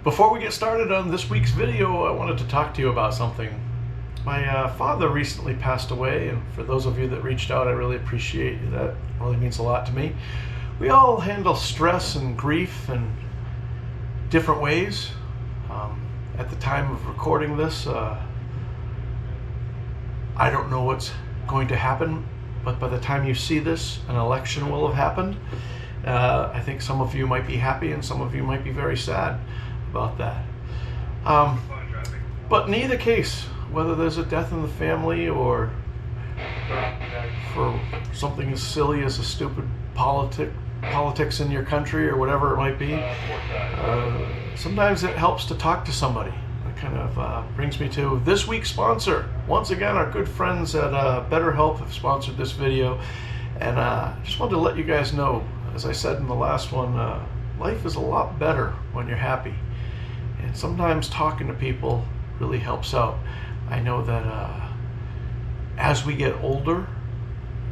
Before we get started on this week's video, I wanted to talk to you about something. My father recently passed away, and for those of you that reached out, I really appreciate that. It really means a lot to me. We all handle stress and grief in different ways. At the time of recording this, I don't know what's going to happen, but by the time you see this, an election will have happened. I think some of you might be happy and some of you might be very sad about that. But in either case, whether there's a death in the family or for something as silly as a stupid politics in your country or whatever it might be, sometimes it helps to talk to somebody. It kind of brings me to this week's sponsor. Once again, our good friends at BetterHelp have sponsored this video, and I just wanted to let you guys know, as I said in the last one, life is a lot better when you're happy. And sometimes talking to people really helps out. I know that as we get older,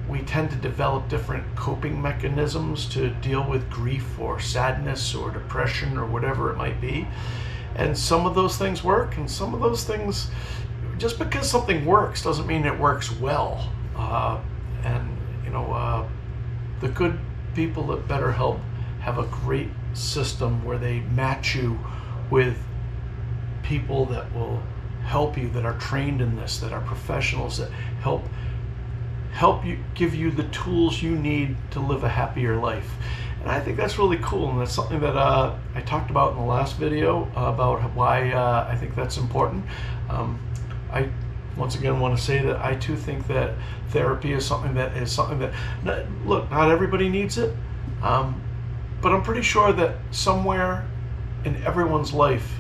we tend to develop different coping mechanisms to deal with grief or sadness or depression or whatever it might be. And some of those things work, and some of those things, just because something works doesn't mean it works well. The good people at BetterHelp have a great system where they match you with people that will help you, that are trained in this, that are professionals, that help you, give you the tools you need to live a happier life. And I think that's really cool, and that's something that I talked about in the last video about why I think that's important. I once again want to say that I too think that therapy is something that look, not everybody needs it, but I'm pretty sure that somewhere in everyone's life,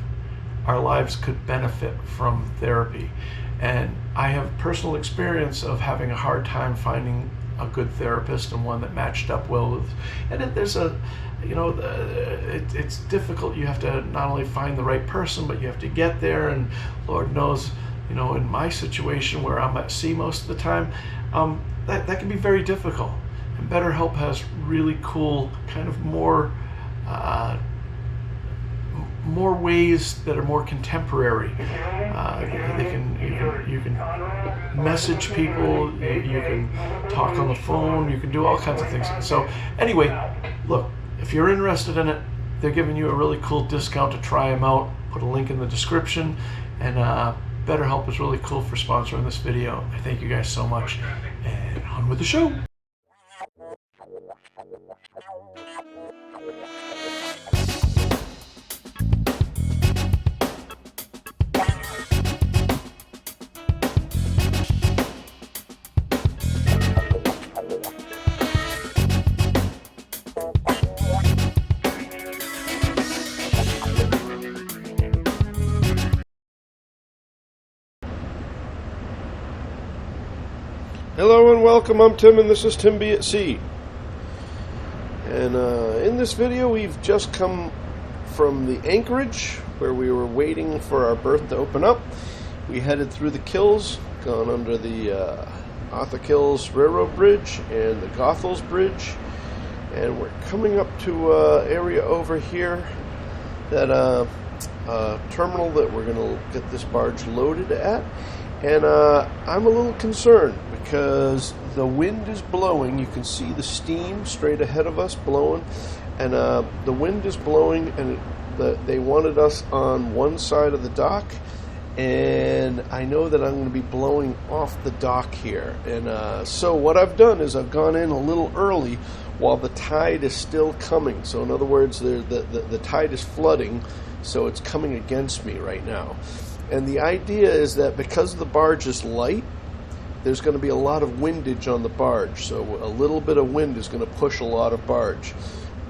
our lives could benefit from therapy. And I have personal experience of having a hard time finding a good therapist and one that matched up well with, and it's difficult. You have to not only find the right person, but you have to get there, and Lord knows, in my situation where I'm at sea most of the time, that can be very difficult. And BetterHelp has really cool, kind of more ways that are more contemporary. You can message people, you can talk on the phone, you can do all kinds of things. So anyway, look, if you're interested in it, they're giving you a really cool discount to try them out. Put a link in the description, and BetterHelp is really cool for sponsoring this video. I thank you guys so much, and on with the show. Hello and welcome, I'm Tim and this is TimBatSea. And in this video we've just come from the anchorage where we were waiting for our berth to open up. We headed through the Kills, gone under the Arthur Kills Railroad Bridge and the Goethals Bridge, and we're coming up to an area over here, that terminal that we're going to get this barge loaded at. And I'm a little concerned because the wind is blowing. You can see the steam straight ahead of us blowing, and the wind is blowing, and they wanted us on one side of the dock, and I know that I'm going to be blowing off the dock here. And so what I've done is I've gone in a little early while the tide is still coming. So in other words, the tide is flooding, so it's coming against me right now. And the idea is that because the barge is light, there's going to be a lot of windage on the barge. So a little bit of wind is going to push a lot of barge.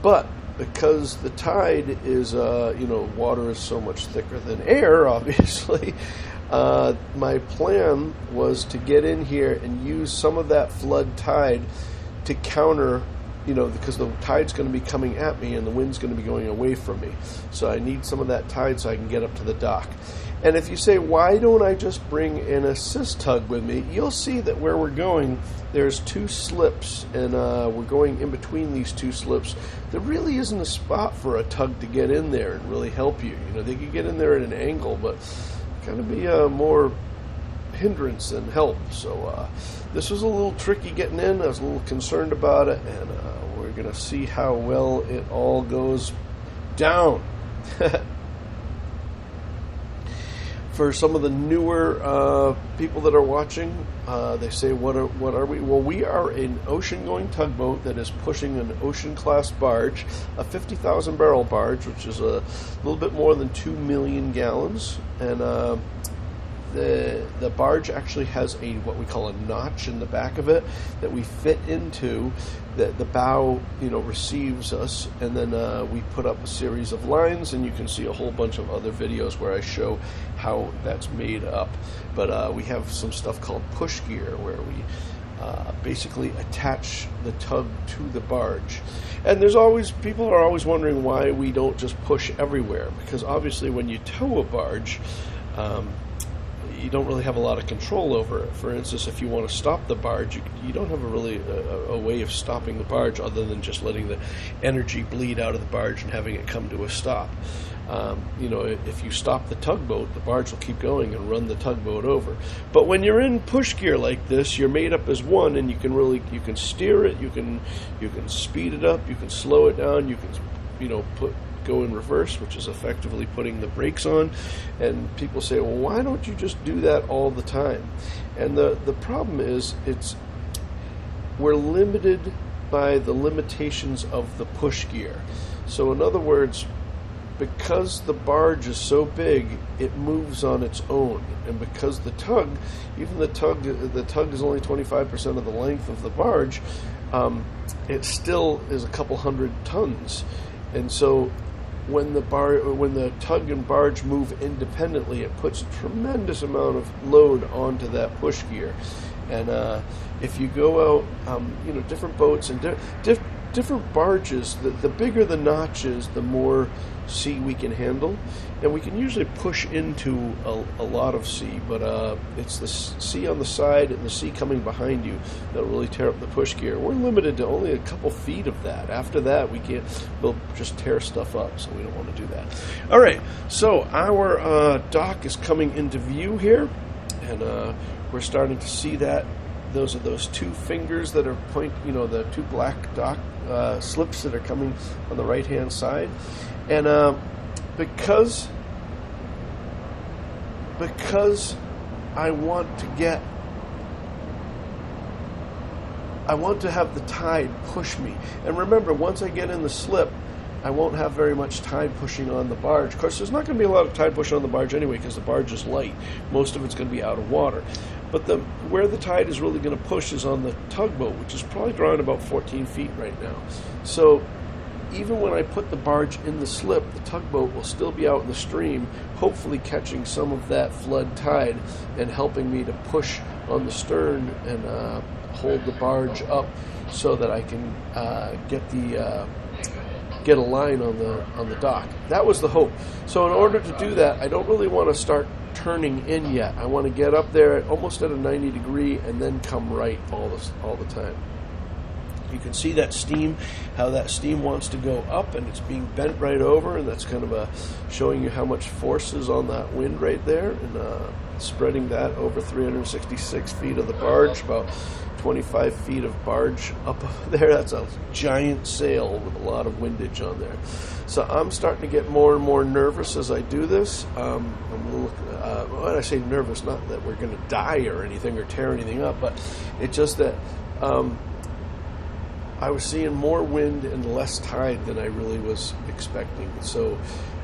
But because the tide is, water is so much thicker than air, obviously, my plan was to get in here and use some of that flood tide to counter because the tide's going to be coming at me and the wind's going to be going away from me. So I need some of that tide so I can get up to the dock. And if you say, why don't I just bring an assist tug with me, you'll see that where we're going, there's 2 slips, and we're going in between these 2 slips. There really isn't a spot for a tug to get in there and really help you. They could get in there at an angle, but kind of be more hindrance than help. So this was a little tricky getting in. I was a little concerned about it, and we're going to see how well it all goes down. For some of the newer people that are watching, they say, what are we? Well, we are an ocean-going tugboat that is pushing an ocean-class barge, a 50,000 barrel barge, which is a little bit more than 2 million gallons. And the barge actually has what we call a notch in the back of it that we fit into. The bow, receives us, and then we put up a series of lines, and you can see a whole bunch of other videos where I show how that's made up. But we have some stuff called push gear, where we basically attach the tug to the barge. And people are always wondering why we don't just push everywhere, because obviously when you tow a barge, you don't really have a lot of control over it. For instance, if you want to stop the barge, you don't have a way of stopping the barge other than just letting the energy bleed out of the barge and having it come to a stop. If you stop the tugboat, the barge will keep going and run the tugboat over. But when you're in push gear like this, you're made up as one, and you can steer it, you can speed it up, you can slow it down, you can go in reverse, which is effectively putting the brakes on. And people say, well, why don't you just do that all the time? And the problem is we're limited by the limitations of the push gear. So in other words, because the barge is so big, it moves on its own. And because the tug is only 25% of the length of the barge, it still is a couple hundred tons. And so when the tug and barge move independently, it puts a tremendous amount of load onto that push gear. And if you go out, different boats and different barges, the bigger the notch is, the more sea we can handle, and we can usually push into a lot of sea, but it's the sea on the side and the sea coming behind you that'll really tear up the push gear. We're limited to only a couple feet of that. After that, we'll just tear stuff up, so we don't want to do that. All right, so our dock is coming into view here, and we're starting to see that. Those are those 2 fingers that are the 2 black dock slips that are coming on the right-hand side. And because I want to have the tide push me. And remember, once I get in the slip, I won't have very much tide pushing on the barge. Of course, there's not going to be a lot of tide pushing on the barge anyway, because the barge is light. Most of it's going to be out of water. But where the tide is really going to push is on the tugboat, which is probably drawing about 14 feet right now. So even when I put the barge in the slip, the tugboat will still be out in the stream, hopefully catching some of that flood tide and helping me to push on the stern and hold the barge up so that I can get a line on the dock. That was the hope. So in order to do that, I don't really want to start turning in yet. I want to get up there almost at a 90 degree and then come right all the time. You can see that steam, how that steam wants to go up, and it's being bent right over, and that's kind of showing you how much force is on that wind right there, and spreading that over 366 feet of the barge, about 25 feet of barge up there. That's a giant sail with a lot of windage on there. So I'm starting to get more and more nervous as I do this. When I say nervous, not that we're going to die or anything or tear anything up, but it's just that I was seeing more wind and less tide than I really was expecting. So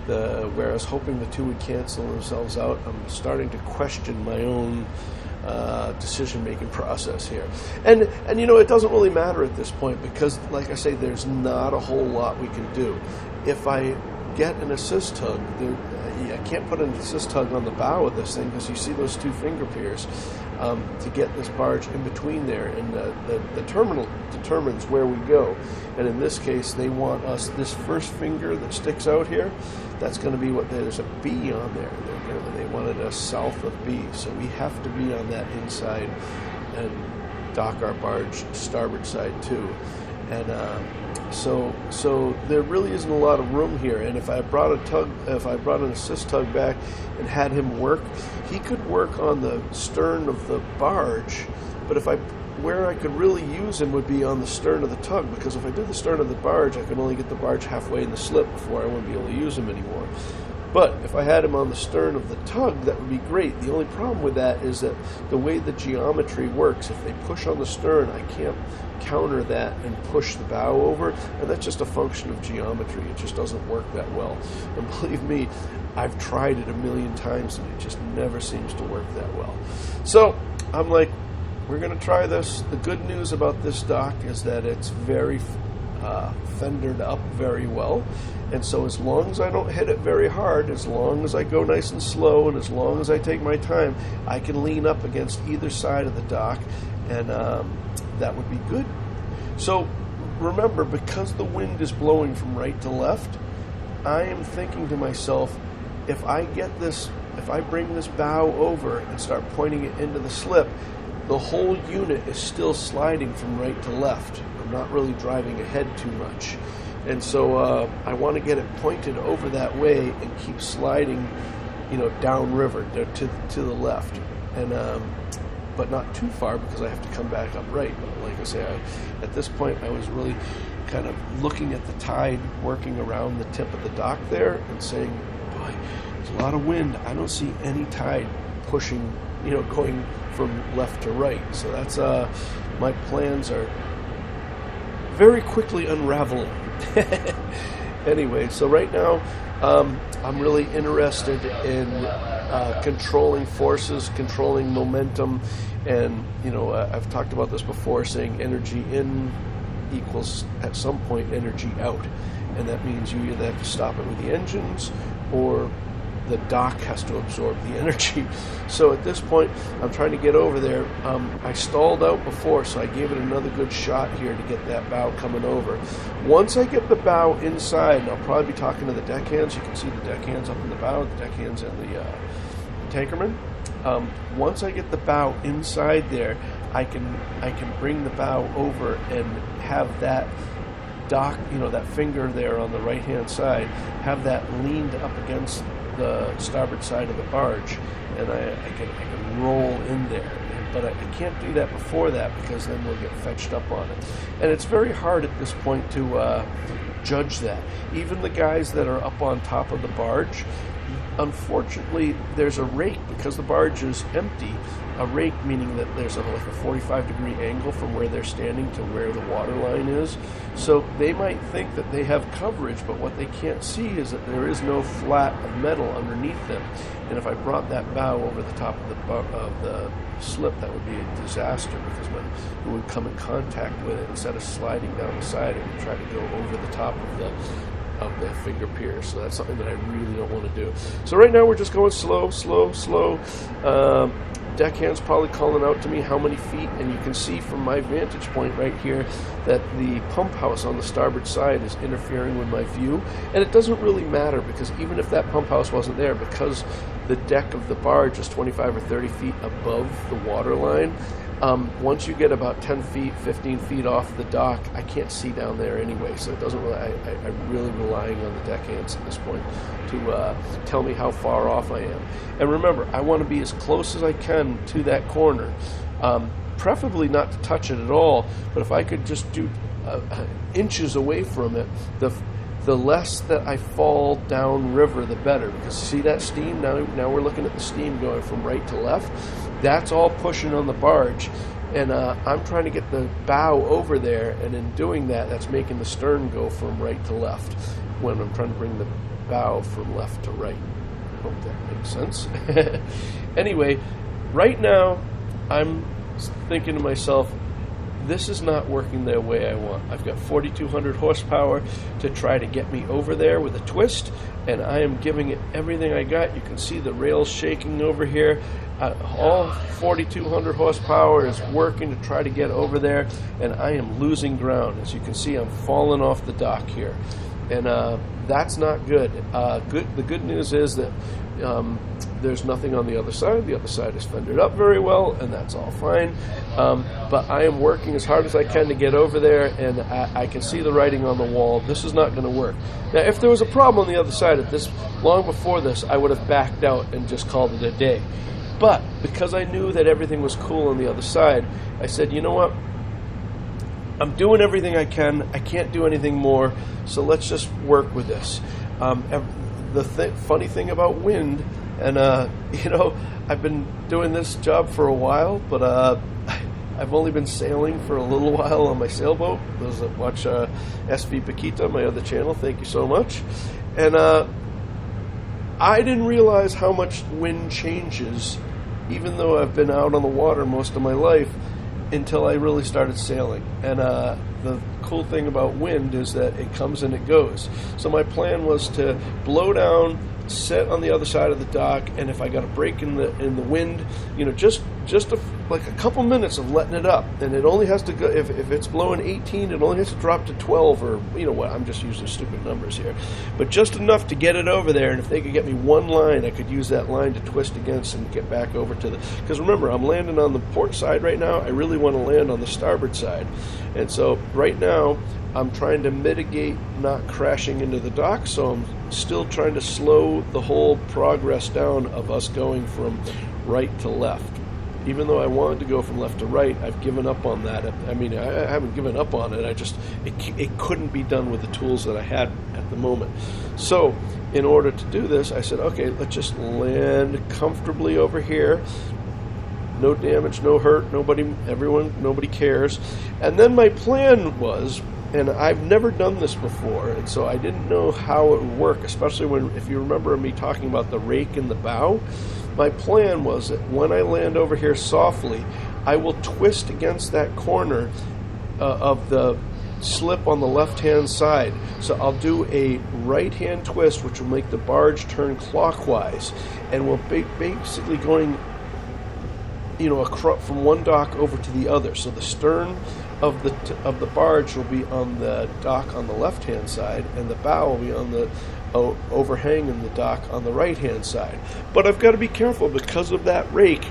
where I was hoping the 2 would cancel themselves out, I'm starting to question my own decision-making process here. And it doesn't really matter at this point, because, like I say, there's not a whole lot we can do. If I get an assist tug, I can't put an assist tug on the bow of this thing, because you see those 2 finger piers. to get this barge in between there, and the terminal determines where we go. And in this case, they want us, this first finger that sticks out here, that's going to be what, there's a B on there. They wanted us south of B, so we have to be on that inside and dock our barge starboard side too. And so there really isn't a lot of room here. And if I brought an assist tug back and had him work, he could work on the stern of the barge. But where I could really use him would be on the stern of the tug, because if I did the stern of the barge, I could only get the barge halfway in the slip before I wouldn't be able to use him anymore. But if I had him on the stern of the tug, that would be great. The only problem with that is that the way the geometry works, if they push on the stern, I can't counter that and push the bow over, and that's just a function of geometry. It just doesn't work that well. And believe me, I've tried it a million times and it just never seems to work that well. So I'm like, we're going to try this. The good news about this dock is that it's very fendered up very well, and so as long as I don't hit it very hard, as long as I go nice and slow, and as long as I take my time, I can lean up against either side of the dock, and that would be good. So remember, because the wind is blowing from right to left, I am thinking to myself, if I bring this bow over and start pointing it into the slip, the whole unit is still sliding from right to left. I'm not really driving ahead too much. And so I want to get it pointed over that way and keep sliding, downriver to the left. And but not too far, because I have to come back up right. But like I say, at this point, I was really kind of looking at the tide working around the tip of the dock there and saying, boy, there's a lot of wind. I don't see any tide pushing, going from left to right. So that's my plans are very quickly unraveling. Anyway, so right now I'm really interested in controlling forces, controlling momentum, and I've talked about this before, saying energy in equals at some point energy out, and that means you either have to stop it with the engines or the dock has to absorb the energy. So at this point, I'm trying to get over there. I stalled out before, so I gave it another good shot here to get that bow coming over. Once I get the bow inside, and I'll probably be talking to the deckhands. You can see the deckhands up in the bow, the deckhands and the tankerman. Once I get the bow inside there, I can bring the bow over and have that dock, that finger there on the right-hand side, have that leaned up against the starboard side of the barge, and I can roll in there. But I can't do that before that, because then we'll get fetched up on it. And it's very hard at this point to judge that. Even the guys that are up on top of the barge, unfortunately, there's a rake, because the barge is empty. A rake meaning that there's like a 45-degree angle from where they're standing to where the water line is. So they might think that they have coverage, but what they can't see is that there is no flat of metal underneath them. And if I brought that bow over the top of the slip, that would be a disaster, because when it would come in contact with it, instead of sliding down the side, it would try to go over the top of the finger pier. So that's something that I really don't want to do. So right now we're just going slow. Deckhand's probably calling out to me how many feet, and you can see from my vantage point right here that the pump house on the starboard side is interfering with my view. And it doesn't really matter, because even if that pump house wasn't there, because the deck of the barge is 25 or 30 feet above the water line, once you get about 10 feet, 15 feet off the dock, I can't see down there anyway, so it doesn't really, I'm really relying on the deckhands at this point to tell me how far off I am. And remember, I want to be as close as I can to that corner, preferably not to touch it at all, but if I could just do inches away from it, the less that I fall down river, the better. Because see that steam? Now we're looking at the steam going from right to left. That's all pushing on the barge. And I'm trying to get the bow over there, and in doing that, that's making the stern go from right to left when I'm trying to bring the bow from left to right. I hope that makes sense. Anyway, right now, I'm thinking to myself, this is not working the way I want. I've got 4,200 horsepower to try to get me over there with a twist, and I am giving it everything I got. You can see the rails shaking over here. All 4,200 horsepower is working to try to get over there, and I am losing ground. As you can see, I'm falling off the dock here, and that's not good. The good news is that there's nothing on the other side. The other side is fended up very well, and that's all fine. But I am working as hard as I can to get over there, and I can see the writing on the wall. This is not going to work. Now, if there was a problem on the other side of this, long before this, I would have backed out and just called it a day. But because I knew that everything was cool on the other side, I said, you know what? I'm doing everything I can. I can't do anything more, so let's just work with this. The funny thing about wind, and I've been doing this job for a while, but I've only been sailing for a little while on my sailboat. Those that watch SV Paquita, my other channel, thank you so much. And I didn't realize how much wind changes, even though I've been out on the water most of my life, until I really started sailing. And the cool thing about wind is that it comes and it goes. So my plan was to blow down, sit on the other side of the dock, and if I got a break in the wind, just like a couple minutes of letting it up, and it only has to go, if it's blowing 18, it only has to drop to 12, or what, I'm just using stupid numbers here, but just enough to get it over there. And if they could get me one line, I could use that line to twist against and get back over to because remember, I'm landing on the port side right now. I really want to land on the starboard side, and so right now I'm trying to mitigate not crashing into the dock, so I'm still trying to slow the whole progress down of us going from right to left. Even though I wanted to go from left to right, I've given up on that. I mean, I haven't given up on it. It couldn't be done with the tools that I had at the moment. So in order to do this, I said, okay, let's just land comfortably over here. No damage, no hurt, nobody cares. And then my plan was, and I've never done this before, and so I didn't know how it would work, especially if you remember me talking about the rake in the bow. My plan was that when I land over here softly, I will twist against that corner of the slip on the left-hand side. So I'll do a right-hand twist, which will make the barge turn clockwise, and we'll basically going from one dock over to the other. So the stern of the barge will be on the dock on the left-hand side, and the bow will be on the overhanging the dock on the right-hand side. But I've got to be careful because of that rake.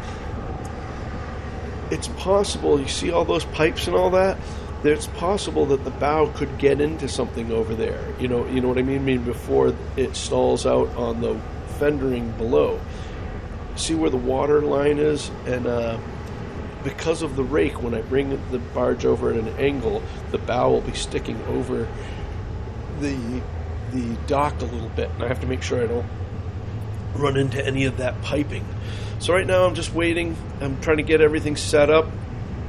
It's possible, you see all those pipes and all that? It's possible that the bow could get into something over there. You know what I mean? I mean, before it stalls out on the fendering below. See where the water line is? And because of the rake, when I bring the barge over at an angle, the bow will be sticking over the dock a little bit, and I have to make sure I don't run into any of that piping. So right now I'm just waiting. I'm trying to get everything set up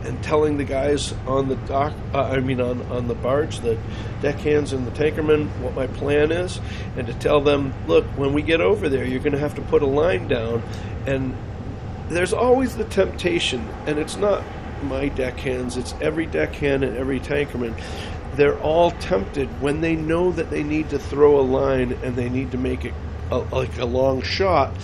and telling the guys on the dock, on the barge, the deckhands and the tankermen, what my plan is, and to tell them, look, when we get over there, you're going to have to put a line down. And there's always the temptation, and it's not my deckhands, it's every deckhand and every tankerman. They're all tempted when they know that they need to throw a line and they need to make it like a long shot.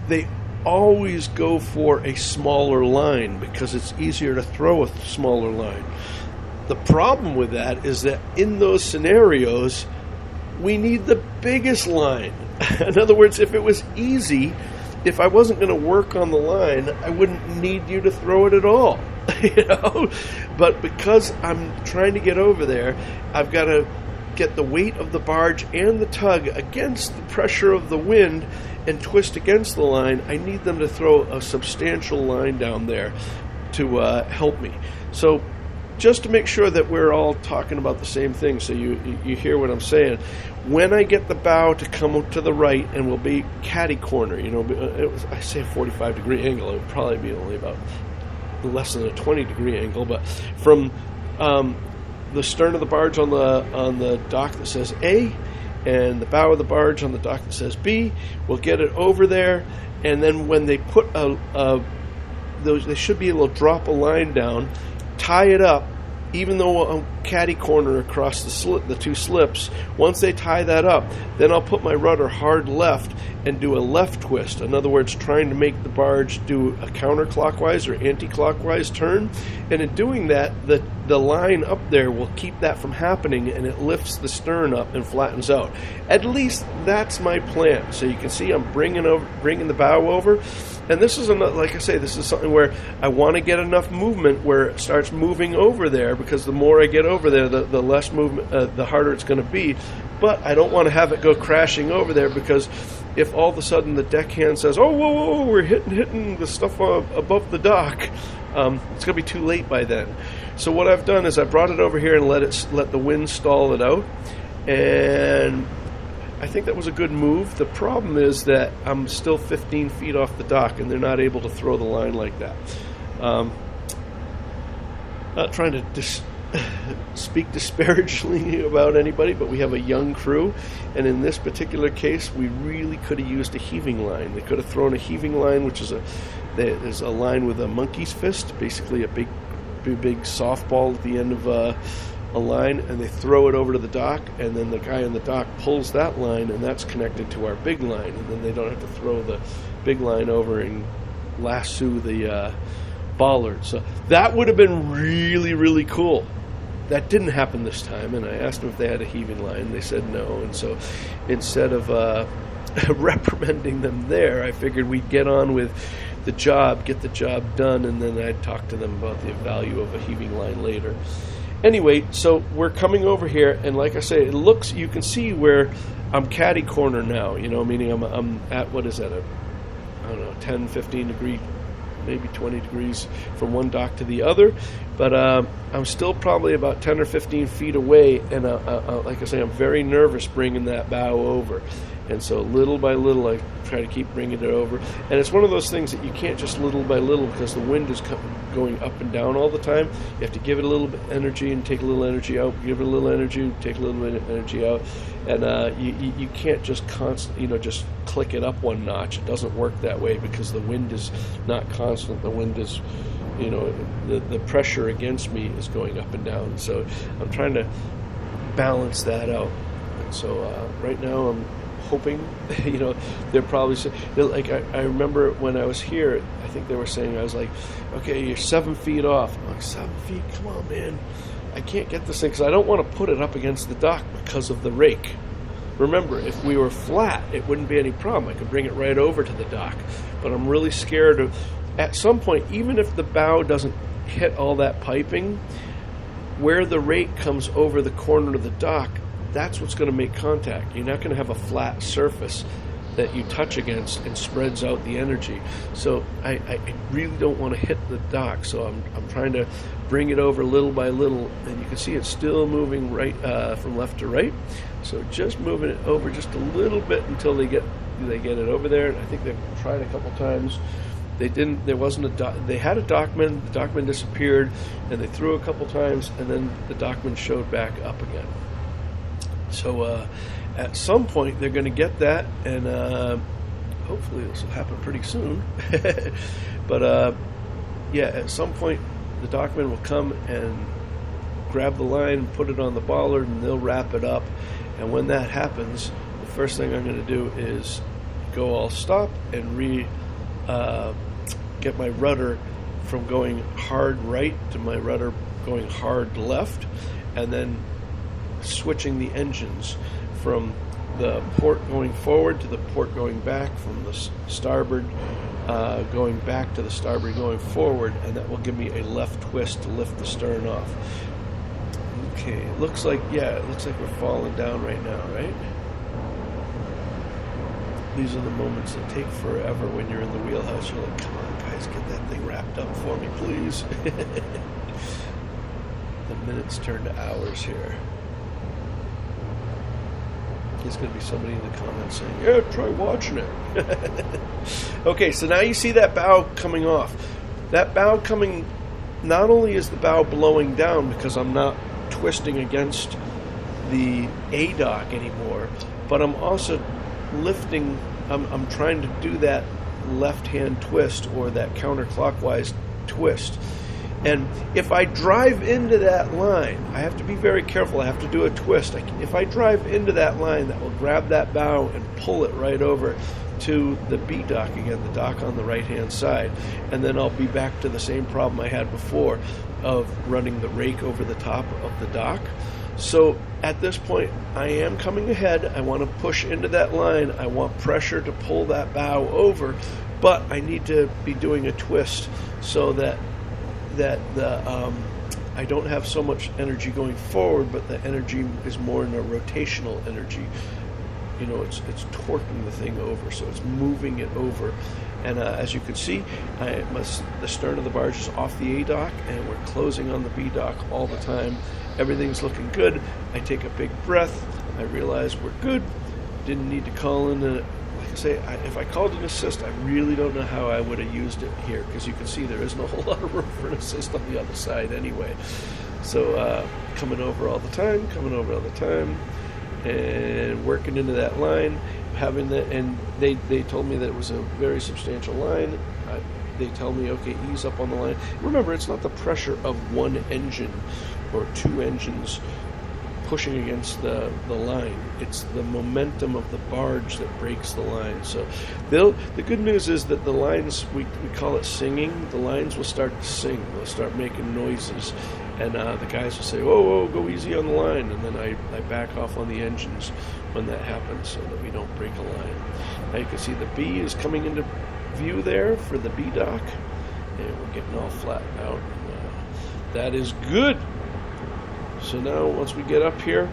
They always go for a smaller line because it's easier to throw a smaller line. The problem with that is that in those scenarios, we need the biggest line. In other words, if it was easy, if I wasn't going to work on the line, I wouldn't need you to throw it at all. But because I'm trying to get over there, I've got to get the weight of the barge and the tug against the pressure of the wind and twist against the line. I need them to throw a substantial line down there to help me. So just to make sure that we're all talking about the same thing, so you hear what I'm saying, when I get the bow to come up to the right and we'll be catty corner, I say a 45-degree angle, it would probably be only about less than a 20-degree angle, but from the stern of the barge on the dock that says A and the bow of the barge on the dock that says B, we'll get it over there, and then when they put they should be able to drop a line down, tie it up, even though I'm caddy corner across the two slips, once they tie that up, then I'll put my rudder hard left and do a left twist. In other words, trying to make the barge do a counterclockwise or anti-clockwise turn. And in doing that, the line up there will keep that from happening, and it lifts the stern up and flattens out. At least that's my plan. So you can see I'm bringing the bow over. And this is like I say, this is something where I want to get enough movement where it starts moving over there, because the more I get over there, the less movement, the harder it's going to be. But I don't want to have it go crashing over there, because if all of a sudden the deckhand says, "Oh, whoa, whoa, we're hitting the stuff above the dock," it's going to be too late by then. So what I've done is I brought it over here and let the wind stall it out, and I think that was a good move. The problem is that I'm still 15 feet off the dock, and they're not able to throw the line like that. Not trying to speak disparagingly about anybody, but we have a young crew, and in this particular case, we really could have used a heaving line. They could have thrown a heaving line, which is there's a line with a monkey's fist, basically a big softball at the end of a line, and they throw it over to the dock, and then the guy on the dock pulls that line, and that's connected to our big line, and then they don't have to throw the big line over and lasso the bollard. So that would have been really, really cool. That didn't happen this time, and I asked them if they had a heaving line. They said no, and so instead of reprimanding them there, I figured we'd get on with the job, get the job done, and then I'd talk to them about the value of a heaving line later. Anyway, so we're coming over here, and like I say, it looks, you can see where I'm caddy corner now, meaning I'm at, what is that, I don't know, 10, 15 degree, maybe 20 degrees from one dock to the other, but I'm still probably about 10 or 15 feet away, and like I say, I'm very nervous bringing that bow over. And so little by little, I try to keep bringing it over. And it's one of those things that you can't just little by little, because the wind is going up and down all the time. You have to give it a little bit of energy and take a little energy out, give it a little energy, take a little bit of energy out. And you can't just just click it up one notch. It doesn't work that way, because the wind is not constant. The wind is, the pressure against me is going up and down. So I'm trying to balance that out. And so right now I'm hoping, they're probably like, I remember when I was here, I think they were saying, I was like, okay, you're 7 feet off. I'm like, 7 feet? Come on, man. I can't get this thing, because I don't want to put it up against the dock because of the rake. Remember, if we were flat, it wouldn't be any problem. I could bring it right over to the dock. But I'm really scared of, at some point, even if the bow doesn't hit all that piping, where the rake comes over the corner of the dock, that's what's going to make contact. You're not going to have a flat surface that you touch against and spreads out the energy. So I really don't want to hit the dock. So I'm trying to bring it over little by little, and you can see it's still moving right from left to right. So just moving it over just a little bit until they get it over there. And I think they've tried a couple times. They didn't. There wasn't a. They had a dockman. The dockman disappeared, and they threw a couple times, and then the dockman showed back up again. So at some point they're going to get that, and hopefully this will happen pretty soon. But yeah, at some point the dockman will come and grab the line, put it on the bollard, and they'll wrap it up. And when that happens, the first thing I'm going to do is go all stop and get my rudder from going hard right to my rudder going hard left, and then switching the engines from the port going forward to the port going back, from the starboard going back to the starboard going forward, and that will give me a left twist to lift the stern off. Okay, it looks like we're falling down right now, right? These are the moments that take forever when you're in the wheelhouse. You're like, come on, guys, get that thing wrapped up for me, please. The minutes turn to hours here. There's going to be somebody in the comments saying, yeah, try watching it. Okay, so now you see that bow coming off. That bow coming, not only is the bow blowing down because I'm not twisting against the A-dock anymore, but I'm also lifting, I'm trying to do that left-hand twist or that counterclockwise twist. And if I drive into that line, I have to be very careful. I have to do a twist. If I drive into that line, that will grab that bow and pull it right over to the B dock again, the dock on the right-hand side. And then I'll be back to the same problem I had before of running the rake over the top of the dock. So at this point, I am coming ahead. I want to push into that line. I want pressure to pull that bow over, but I need to be doing a twist so that I don't have so much energy going forward, but the energy is more in a rotational energy. You know, it's torquing the thing over, so it's moving it over. And as you can see, the stern of the barge is off the A dock, and we're closing on the B dock all the time. Everything's looking good. I take a big breath. I realize we're good. Didn't need to call in like I say, if I called an assist, I really don't know how I would have used it here, because you can see there isn't a whole lot of room for an assist on the other side anyway. So coming over all the time, and working into that line, having that, and they told me that it was a very substantial line. They tell me, okay, ease up on the line. Remember, it's not the pressure of one engine or two engines pushing against the line. It's the momentum of the barge that breaks the line. So the good news is that the lines, we call it singing, the lines will start to sing. They'll start making noises. And the guys will say, whoa, go easy on the line. And then I back off on the engines when that happens so that we don't break a line. Now you can see the B is coming into view there for the B dock. And we're getting all flattened out. That is good. So now once we get up here,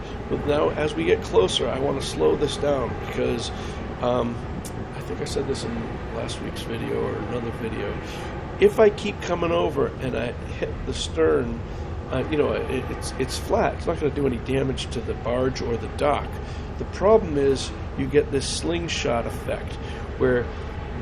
now as we get closer, I want to slow this down because I think I said this in last week's video or another video. If I keep coming over and I hit the stern, it's flat. It's not going to do any damage to the barge or the dock. The problem is you get this slingshot effect where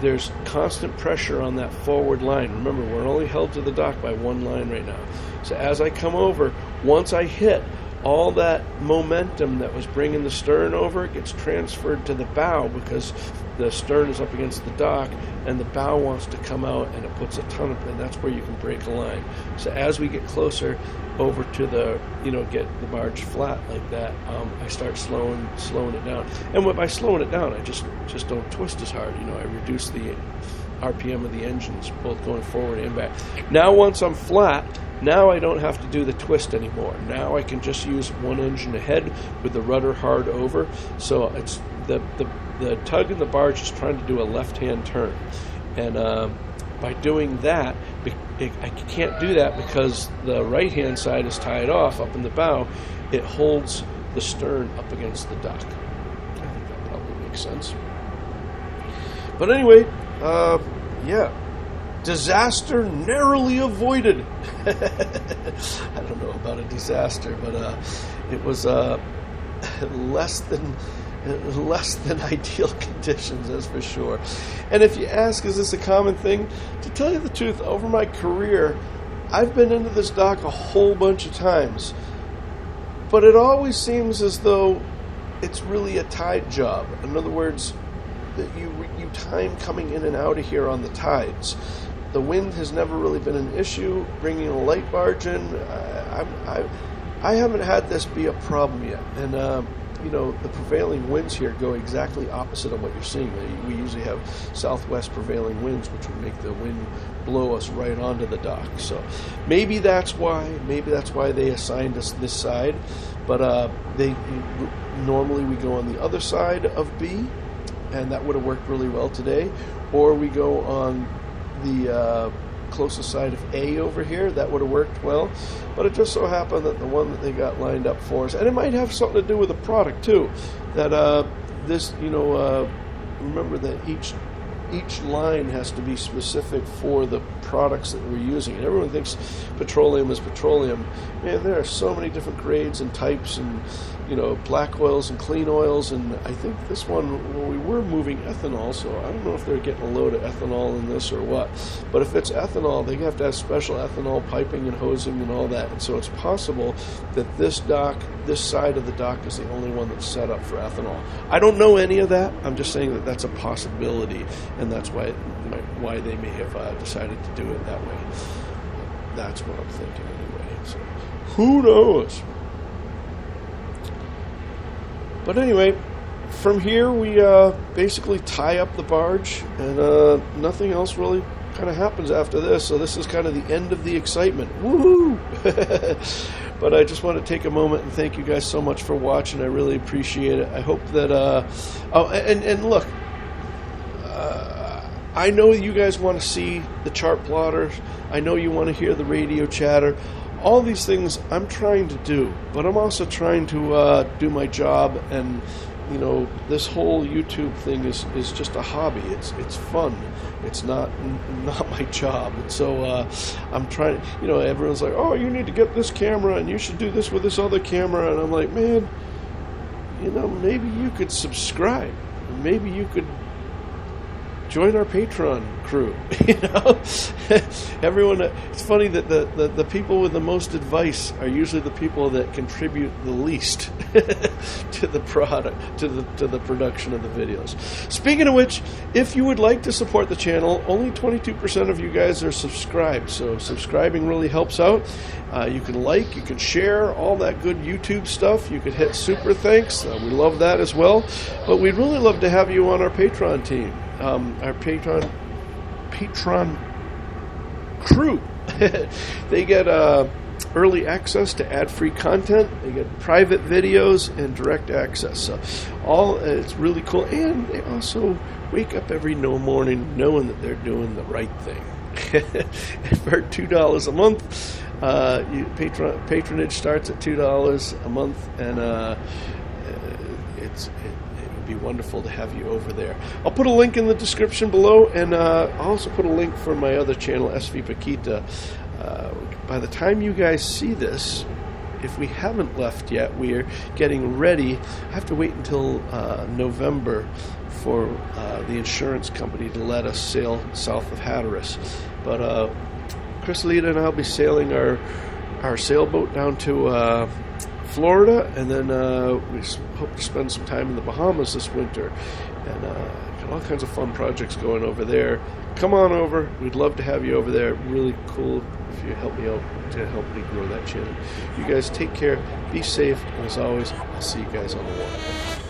there's constant pressure on that forward line. Remember, we're only held to the dock by one line right now. So as I come over, once I hit, all that momentum that was bringing the stern over gets transferred to the bow because the stern is up against the dock and the bow wants to come out, and it puts a ton of, and that's where you can break a line. So as we get closer over to the, get the barge flat like that, I start slowing it down. And by slowing it down, I just don't twist as hard. I reduce the RPM of the engines, both going forward and back. Now once I'm flat, now I don't have to do the twist anymore. Now I can just use one engine ahead with the rudder hard over. So it's the tug in the barge is trying to do a left-hand turn. And by doing that, I can't do that because the right-hand side is tied off up in the bow. It holds the stern up against the dock. I think that probably makes sense. But anyway, yeah. Disaster narrowly avoided. I don't know about a disaster, but it was less than ideal conditions, that's for sure. And if you ask, is this a common thing? To tell you the truth, over my career, I've been into this dock a whole bunch of times, but it always seems as though it's really a tide job. In other words, that you time coming in and out of here on the tides. The wind has never really been an issue. Bringing a light barge in, I haven't had this be a problem yet. And the prevailing winds here go exactly opposite of what you're seeing. We usually have southwest prevailing winds, which would make the wind blow us right onto the dock. So maybe that's why they assigned us this side. But normally we go on the other side of B, and that would have worked really well today. Or we go on the closest side of A over here. That would have worked well, but it just so happened that the one that they got lined up for us, and it might have something to do with the product too, that remember that each line has to be specific for the products that we're using. And everyone thinks petroleum is petroleum. Man, there are so many different grades and types, and black oils and clean oils. And I think this one, we were moving ethanol, so I don't know if they're getting a load of ethanol in this or what. But if it's ethanol, they have to have special ethanol piping and hosing and all that. And so it's possible that this side of the dock is the only one that's set up for ethanol. I don't know any of that. I'm just saying that that's a possibility, and that's why they may have decided to do it that way. That's what I'm thinking anyway. So who knows? But anyway, from here we basically tie up the barge, and nothing else really kind of happens after this. So this is kind of the end of the excitement. Woohoo! But I just want to take a moment and thank you guys so much for watching. I really appreciate it. I hope that and look, I know you guys want to see the chart plotters. I know you want to hear the radio chatter. All these things I'm trying to do, but I'm also trying to do my job. And you know, this whole YouTube thing is just a hobby. It's fun. It's not my job. And so I'm trying. You know, everyone's like, "Oh, you need to get this camera, and you should do this with this other camera." And I'm like, man, you know, maybe you could subscribe. Maybe you could join our Patreon crew. You know, everyone. It's funny that the people with the most advice are usually the people that contribute the least to the product, to the production of the videos. Speaking of which, if you would like to support the channel, only 22% of you guys are subscribed. So subscribing really helps out. You can like, you can share, all that good YouTube stuff. You could hit super thanks. We love that as well. But we'd really love to have you on our Patreon team. Our Patreon crew. They get early access to ad-free content. They get private videos and direct access. So it's really cool. And they also wake up every morning knowing that they're doing the right thing. For $2 a month, patronage starts at $2 a month, and it would be wonderful to have you over there. I'll put a link in the description below, and I'll also put a link for my other channel, SV Paquita. By the time you guys see this, if we haven't left yet, we're getting ready. I have to wait until November for the insurance company to let us sail south of Hatteras. But Chris Lita and I'll be sailing our sailboat down to Florida, and then we hope to spend some time in the Bahamas this winter, and got all kinds of fun projects going over there. Come on over. We'd love to have you over there. Really cool if you help me out to help me grow that channel. You guys take care, be safe, and as always, I'll see you guys on the water.